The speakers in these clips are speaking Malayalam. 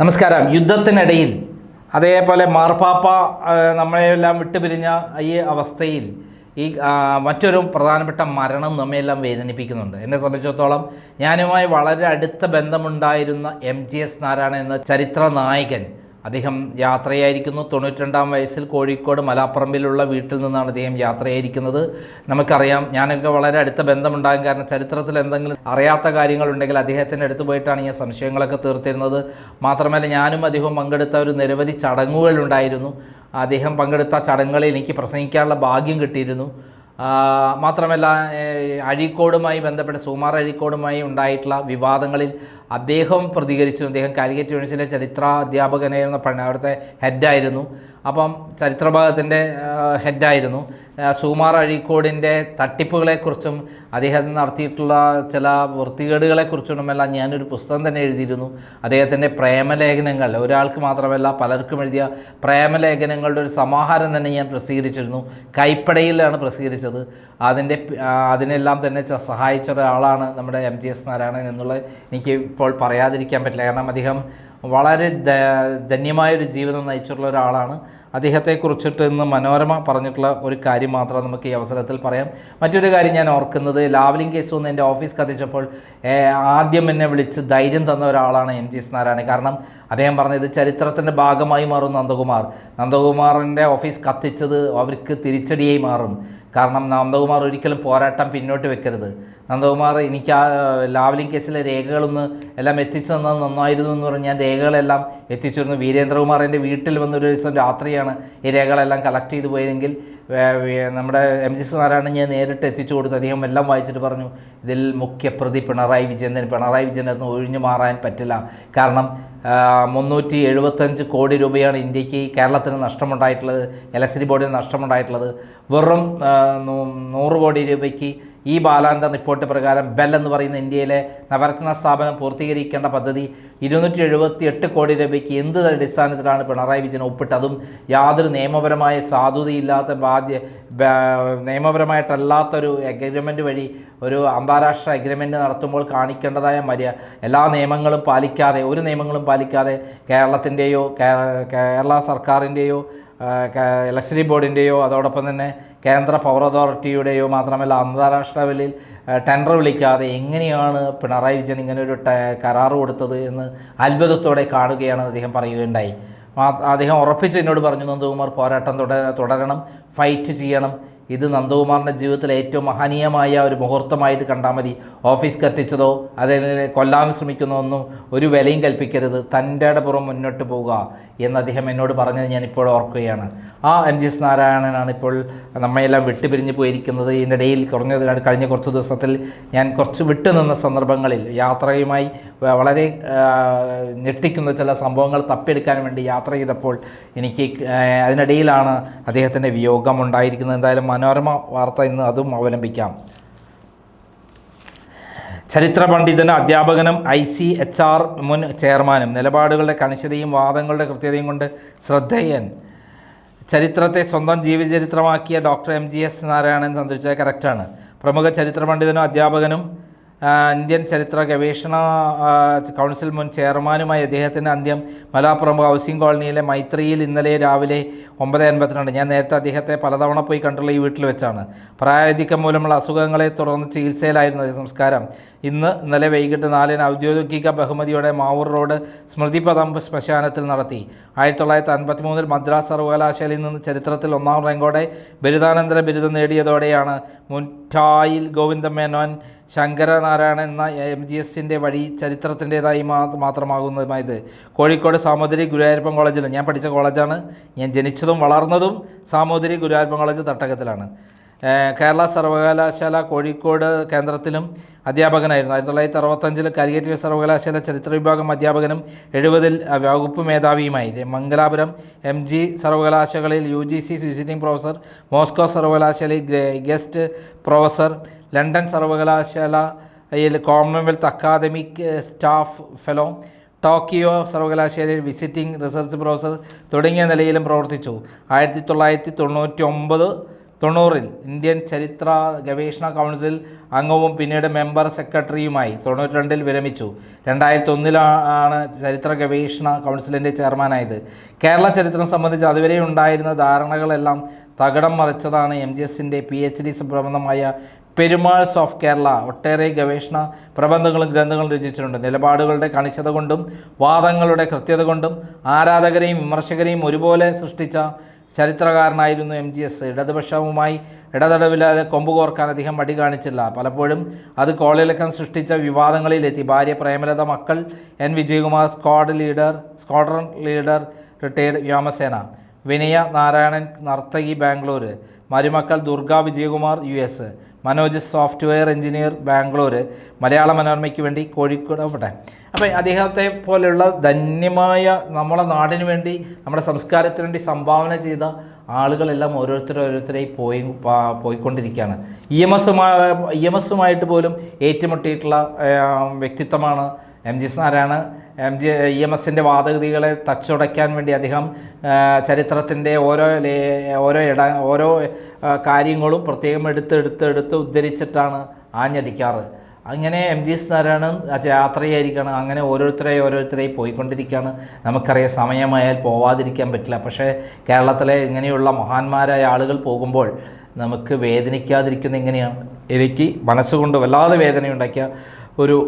നമസ്കാരം. യുദ്ധത്തിനിടയിൽ അതേപോലെ മാർപ്പാപ്പ നമ്മളെല്ലാം വിട്ടുപിരിഞ്ഞ ഈ അവസ്ഥയിൽ ഈ മറ്റൊരു പ്രധാനപ്പെട്ട മരണം നമ്മയെല്ലാം വേദനിപ്പിക്കുന്നുണ്ട്. എന്നെ സംബന്ധിച്ചിടത്തോളം ഞാനുമായി വളരെ അടുത്ത ബന്ധമുണ്ടായിരുന്ന MGS നാരായണൻ എന്ന ചരിത്ര നായകൻ അദ്ദേഹം യാത്രയായിരിക്കുന്നു. 92-ാം വയസ്സിൽ കോഴിക്കോട് മലാപ്പറമ്പിലുള്ള വീട്ടിൽ നിന്നാണ് അദ്ദേഹം യാത്രയായിരിക്കുന്നത്. നമുക്കറിയാം, ഞാനൊക്കെ വളരെ അടുത്ത ബന്ധമുണ്ടാകും. കാരണം ചരിത്രത്തിൽ എന്തെങ്കിലും അറിയാത്ത കാര്യങ്ങളുണ്ടെങ്കിൽ അദ്ദേഹത്തിൻ്റെ അടുത്ത് പോയിട്ടാണ് ഞാൻ സംശയങ്ങളൊക്കെ തീർത്തിരുന്നത്. മാത്രമല്ല, ഞാനും അദ്ദേഹവും പങ്കെടുത്ത ഒരു നിരവധി ചടങ്ങുകളുണ്ടായിരുന്നു. അദ്ദേഹം പങ്കെടുത്ത ചടങ്ങുകളിൽ എനിക്ക് പ്രസംഗിക്കാനുള്ള ഭാഗ്യം കിട്ടിയിരുന്നു. മാത്രമല്ല, അഴീക്കോടുമായി ബന്ധപ്പെട്ട് സുകുമാർ അഴീക്കോടുമായി ഉണ്ടായിട്ടുള്ള വിവാദങ്ങളിൽ അദ്ദേഹം പ്രതികരിച്ചു. അദ്ദേഹം കാലിക്കറ്റ് യൂണിവേഴ്സിറ്റിയിലെ ചരിത്ര അധ്യാപകനായിരുന്ന അവിടുത്തെ ഹെഡായിരുന്നു. അപ്പം ചരിത്രഭാഗത്തിൻ്റെ ഹെഡായിരുന്നു. സുകുമാർ അഴീക്കോടിൻ്റെ തട്ടിപ്പുകളെക്കുറിച്ചും അദ്ദേഹം നടത്തിയിട്ടുള്ള ചില വൃത്തികേടുകളെക്കുറിച്ചുമെല്ലാം ഞാനൊരു പുസ്തകം തന്നെ എഴുതിയിരുന്നു. അദ്ദേഹത്തിൻ്റെ പ്രേമലേഖനങ്ങൾ, ഒരാൾക്ക് മാത്രമല്ല പലർക്കും എഴുതിയ പ്രേമലേഖനങ്ങളുടെ ഒരു സമാഹാരം തന്നെ ഞാൻ പ്രസിദ്ധീകരിച്ചിരുന്നു. കൈപ്പടയിലാണ് പ്രസിദ്ധീകരിച്ചത്. അതിനെല്ലാം തന്നെ സഹായിച്ച ഒരാളാണ് നമ്മുടെ MGS നാരായണൻ എന്നുള്ളത് എനിക്ക് ഇപ്പോൾ പറയാതിരിക്കാൻ പറ്റില്ല. കാരണം അദ്ദേഹം വളരെ ധന്യമായൊരു ജീവിതം നയിച്ചിട്ടുള്ള ഒരാളാണ്. അദ്ദേഹത്തെക്കുറിച്ചിട്ട് ഇന്ന് മനോരമ പറഞ്ഞിട്ടുള്ള ഒരു കാര്യം മാത്രം നമുക്ക് ഈ അവസരത്തിൽ പറയാം. മറ്റൊരു കാര്യം ഞാൻ ഓർക്കുന്നത്, ലാവ്ലിൻ കേസ് വന്ന് എൻ്റെ ഓഫീസ് കത്തിച്ചപ്പോൾ ആദ്യം എന്നെ വിളിച്ച് ധൈര്യം തന്ന ഒരാളാണ് MGS നാരായണൻ. കാരണം അദ്ദേഹം പറഞ്ഞത് ചരിത്രത്തിൻ്റെ ഭാഗമായി മാറും നന്ദകുമാറിൻ്റെ ഓഫീസ് കത്തിച്ചത് അവർക്ക് തിരിച്ചടിയായി മാറും. കാരണം നന്ദകുമാർ ഒരിക്കലും പോരാട്ടം പിന്നോട്ട് വെക്കരുത്. നന്ദകുമാർ എനിക്ക് ആ ലാവ്ലിൻ കേസിലെ രേഖകളൊന്ന് എല്ലാം എത്തിച്ചു തന്നത് നന്നായിരുന്നു എന്ന് പറഞ്ഞ് ഞാൻ രേഖകളെല്ലാം എത്തിച്ചിരുന്നു. വീരേന്ദ്രകുമാർ എൻ്റെ വീട്ടിൽ വന്നൊരു ദിവസം രാത്രിയാണ് ഈ രേഖകളെല്ലാം കളക്ട് ചെയ്ത് പോയതെങ്കിൽ നമ്മുടെ MGS നാരായണൻ ഞാൻ നേരിട്ട് എത്തിച്ചു കൊടുത്തു. അദ്ദേഹം എല്ലാം വായിച്ചിട്ട് പറഞ്ഞു, ഇതിൽ മുഖ്യപ്രതി പിണറായി വിജയൻ എന്ന് ഒഴിഞ്ഞു മാറാൻ പറ്റില്ല. കാരണം 375 കോടി രൂപയാണ് ഇന്ത്യക്ക് കേരളത്തിന് നഷ്ടമുണ്ടായിട്ടുള്ളത്, ഇലക്ട്രിസിറ്റി ബോർഡിന് നഷ്ടമുണ്ടായിട്ടുള്ളത്. വെറും 100 കോടി രൂപയ്ക്ക് ഈ ബാലാന്തർ റിപ്പോർട്ട് പ്രകാരം ബെൽ എന്ന് പറയുന്ന ഇന്ത്യയിലെ നവരത്ന സ്ഥാപനം പൂർത്തീകരിക്കേണ്ട പദ്ധതി 278 കോടി രൂപയ്ക്ക് എന്ത് അടിസ്ഥാനത്തിലാണ് പിണറായി വിജയൻ ഒപ്പിട്ടതും യാതൊരു നിയമപരമായ സാധുതയില്ലാത്ത നിയമപരമായിട്ടല്ലാത്തൊരു എഗ്രിമെൻ്റ് വഴി ഒരു അന്താരാഷ്ട്ര എഗ്രിമെൻ്റ് നടത്തുമ്പോൾ കാണിക്കേണ്ടതായ എല്ലാ നിയമങ്ങളും പാലിക്കാതെ, ഒരു നിയമങ്ങളും പാലിക്കാതെ കേരളത്തിൻ്റെയോ കേരള സർക്കാരിൻ്റെയോ ഇലക്ട്രിസിറ്റി ബോർഡിൻ്റെയോ അതോടൊപ്പം തന്നെ കേന്ദ്ര പവർ അതോറിറ്റിയുടെയോ മാത്രമല്ല അന്താരാഷ്ട്ര ലെവലിൽ ടെൻഡർ വിളിക്കാതെ എങ്ങനെയാണ് പിണറായി വിജയൻ ഇങ്ങനൊരു കരാറ് കൊടുത്തത് എന്ന് അത്ഭുതത്തോടെ കാണുകയാണ് അദ്ദേഹം പറയുകയുണ്ടായി. അദ്ദേഹം ഉറപ്പിച്ച് എന്നോട് പറഞ്ഞു, നന്ദകുമാർ പോരാട്ടം തുടരണം, ഫൈറ്റ് ചെയ്യണം. ഇത് നന്ദകുമാറിൻ്റെ ജീവിതത്തിലെ ഏറ്റവും മഹനീയമായ ഒരു മുഹൂർത്തമായിട്ട് കണ്ടാൽ മതി. ഓഫീസ് കത്തിച്ചതോ അതിനെ കൊല്ലാൻ ശ്രമിക്കുന്നതൊന്നും ഒരു വിലയും കൽപ്പിക്കരുത്, തൻ്റെ പുറം മുന്നോട്ട് പോവുക എന്ന് അദ്ദേഹം എന്നോട് പറഞ്ഞത് ഞാൻ ഇപ്പോൾ ഓർക്കുകയാണ്. ആ MGS നാരായണനാണ് ഇപ്പോൾ നമ്മയെല്ലാം വിട്ടുപിരിഞ്ഞ് പോയിരിക്കുന്നത്. ഇതിനിടയിൽ കഴിഞ്ഞ കുറച്ച് ദിവസത്തിൽ ഞാൻ കുറച്ച് വിട്ടുനിന്ന സന്ദർഭങ്ങളിൽ യാത്രയുമായി വളരെ ഞെട്ടിക്കുന്ന ചില സംഭവങ്ങൾ തപ്പിയെടുക്കാൻ വേണ്ടി യാത്ര ചെയ്തപ്പോൾ എനിക്ക് അതിനിടയിലാണ് അദ്ദേഹത്തിൻ്റെ വിയോഗം ഉണ്ടായിരിക്കുന്നത്. എന്തായാലും മനോരമ വാർത്ത ഇന്ന് അതും അവലംബിക്കാം. ചരിത്ര പണ്ഡിതനും അധ്യാപകനും ICHR മുൻ ചെയർമാനും നിലപാടുകളുടെ കണിശതയും വാദങ്ങളുടെ കൃത്യതയും കൊണ്ട് ശ്രദ്ധേയൻ, ചരിത്രത്തെ സ്വന്തം ജീവചരിത്രമാക്കിയ ഡോക്ടർ MGS നാരായണൻ സന്ദർശിച്ചത് കറക്റ്റാണ്. പ്രമുഖ ചരിത്ര പണ്ഡിതനും അധ്യാപകനും ഇന്ത്യൻ ചരിത്ര ഗവേഷണ കൗൺസിൽ മുൻ ചെയർമാനുമായി അദ്ദേഹത്തിൻ്റെ അന്ത്യം മലാപ്പുറം ഹൗസിംഗ് കോളനിയിലെ മൈത്രിയിൽ ഇന്നലെ രാവിലെ 9:52. ഞാൻ നേരത്തെ അദ്ദേഹത്തെ പലതവണ പോയി കണ്ടുള്ള ഈ വീട്ടിൽ വെച്ചാണ്. പ്രായാധിക്യം മൂലമുള്ള അസുഖങ്ങളെ തുടർന്ന് ചികിത്സയിലായിരുന്നു സംസ്കാരം. ഇന്നലെ വൈകിട്ട് 4-ന് ഔദ്യോഗിക ബഹുമതിയോടെ മാവൂർ റോഡ് സ്മൃതിപഥം ശ്മശാനത്തിൽ നടത്തി. 1953 മദ്രാസ് സർവകലാശാലയിൽ നിന്ന് ചരിത്രത്തിൽ 1ാം റാങ്കോടെ ബിരുദാനന്തര ബിരുദം നേടിയതോടെയാണ് മുൻഠായിൽ ഗോവിന്ദമേനോൻ ശങ്കരനാരായണൻ എന്ന MGSൻ്റെ വഴി ചരിത്രത്തിൻ്റേതായി മാത്രമാകുന്നതുമായത്. കോഴിക്കോട് സാമൂതിരി ഗുരുവായൂരപ്പൻ കോളേജിൽ ഞാൻ പഠിച്ച കോളേജാണ്. ഞാൻ ജനിച്ചതും വളർന്നതും സാമൂതിരി ഗുരുവായൂരപ്പൻ കോളേജ് തട്ടകത്തിലാണ്. കേരള സർവകലാശാല കോഴിക്കോട് കേന്ദ്രത്തിലും അധ്യാപകനായിരുന്നു. 1965 കാലിക്കറ്റ് സർവകലാശാല ചരിത്ര വിഭാഗം അധ്യാപകനും 70-ൽ വകുപ്പ് മേധാവിയുമായി. മംഗലാപുരം MG സർവകലാശാലയിൽ UGC വിസിറ്റിംഗ് പ്രൊഫസർ, മോസ്കോ സർവകലാശാലയിൽ ഗസ്റ്റ് പ്രൊഫസർ, ലണ്ടൻ സർവകലാശാലയിൽ Commonwealth academic staff fellow, Tokyo സർവകലാശാലയിൽ വിസിറ്റിംഗ് റിസർച്ച് പ്രൊഫസർ തുടങ്ങിയ നിലയിലും പ്രവർത്തിച്ചു. 1999 '90-ൽ ഇന്ത്യൻ ചരിത്ര ഗവേഷണ കൗൺസിൽ അംഗവും പിന്നീട് മെമ്പർ സെക്രട്ടറിയുമായി. 92-ൽ വിരമിച്ചു. 2001-ലാണ് ചരിത്ര ഗവേഷണ കൗൺസിലിൻ്റെ ചെയർമാനായത്. കേരള ചരിത്രം സംബന്ധിച്ച് അതുവരെ ഉണ്ടായിരുന്ന ധാരണകളെല്ലാം തകിടം മറിച്ചതാണ് MGSൻ്റെ PhD പ്രബന്ധമായ പെരുമാൾസ് ഓഫ് കേരള. ഒട്ടേറെ ഗവേഷണ പ്രബന്ധങ്ങളും ഗ്രന്ഥങ്ങളും രചിച്ചിട്ടുണ്ട്. നിലപാടുകളുടെ കണിശത കൊണ്ടും വാദങ്ങളുടെ കൃത്യത കൊണ്ടും ആരാധകരെയും വിമർശകരെയും ഒരുപോലെ സൃഷ്ടിച്ച ചരിത്രകാരനായിരുന്നു MGS. ഇടതുപക്ഷവുമായി ഇടതടവില്ലാതെ കൊമ്പുകോർക്കാൻ അധികം മടി കാണിച്ചില്ല. പലപ്പോഴും അത് കോളിളക്കം സൃഷ്ടിച്ച വിവാദങ്ങളിലെത്തി. ഭാര്യ പ്രേമലത, മക്കൾ N. Vijayakumar, squadron leader retired വ്യോമസേന, വിനയ നാരായണൻ നർത്തകി ബാംഗ്ലൂർ, മരുമക്കൾ Durga Vijayakumar US, Manoj software engineer Bangalore, Malayala മനോരമയ്ക്ക് വേണ്ടി കോഴിക്കോട്. അവിടെ അപ്പോൾ അദ്ദേഹത്തെ പോലെയുള്ള ധന്യമായ നമ്മുടെ നാടിന് വേണ്ടി നമ്മുടെ സംസ്കാരത്തിന് വേണ്ടി സംഭാവന ചെയ്ത ആളുകളെല്ലാം ഓരോരുത്തരായി പോയിക്കൊണ്ടിരിക്കുകയാണ്. EMSുമായിട്ട് പോലും ഏറ്റുമുട്ടിയിട്ടുള്ള വ്യക്തിത്വമാണ് MGS നാരായണൻ. EMSൻ്റെ വാദഗതികളെ തച്ചുടയ്ക്കാൻ വേണ്ടി അദ്ദേഹം ചരിത്രത്തിൻ്റെ ഓരോ കാര്യങ്ങളും പ്രത്യേകം എടുത്ത് ഉദ്ധരിച്ചിട്ടാണ് ആഞ്ഞടിക്കാറ്. അങ്ങനെ MGS നാരായണൻ യാത്രയായിരിക്കണം. അങ്ങനെ ഓരോരുത്തരായി പോയിക്കൊണ്ടിരിക്കുകയാണ്. നമുക്കറിയാം, സമയമായാൽ പോവാതിരിക്കാൻ പറ്റില്ല. പക്ഷേ കേരളത്തിലെ ഇങ്ങനെയുള്ള മഹാന്മാരായ ആളുകൾ പോകുമ്പോൾ നമുക്ക് വേദനിക്കാതിരിക്കുന്ന എങ്ങനെയാണ്? എനിക്ക് മനസ്സുകൊണ്ട് വല്ലാതെ വേദനയുണ്ടാക്കിയ ഒരു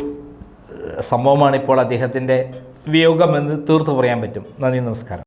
സംഭവമാണ് ഇപ്പോൾ അദ്ദേഹത്തിൻ്റെ വിയോഗമെന്ന് തീർത്തു പറയാൻ പറ്റും. നന്ദി, നമസ്കാരം.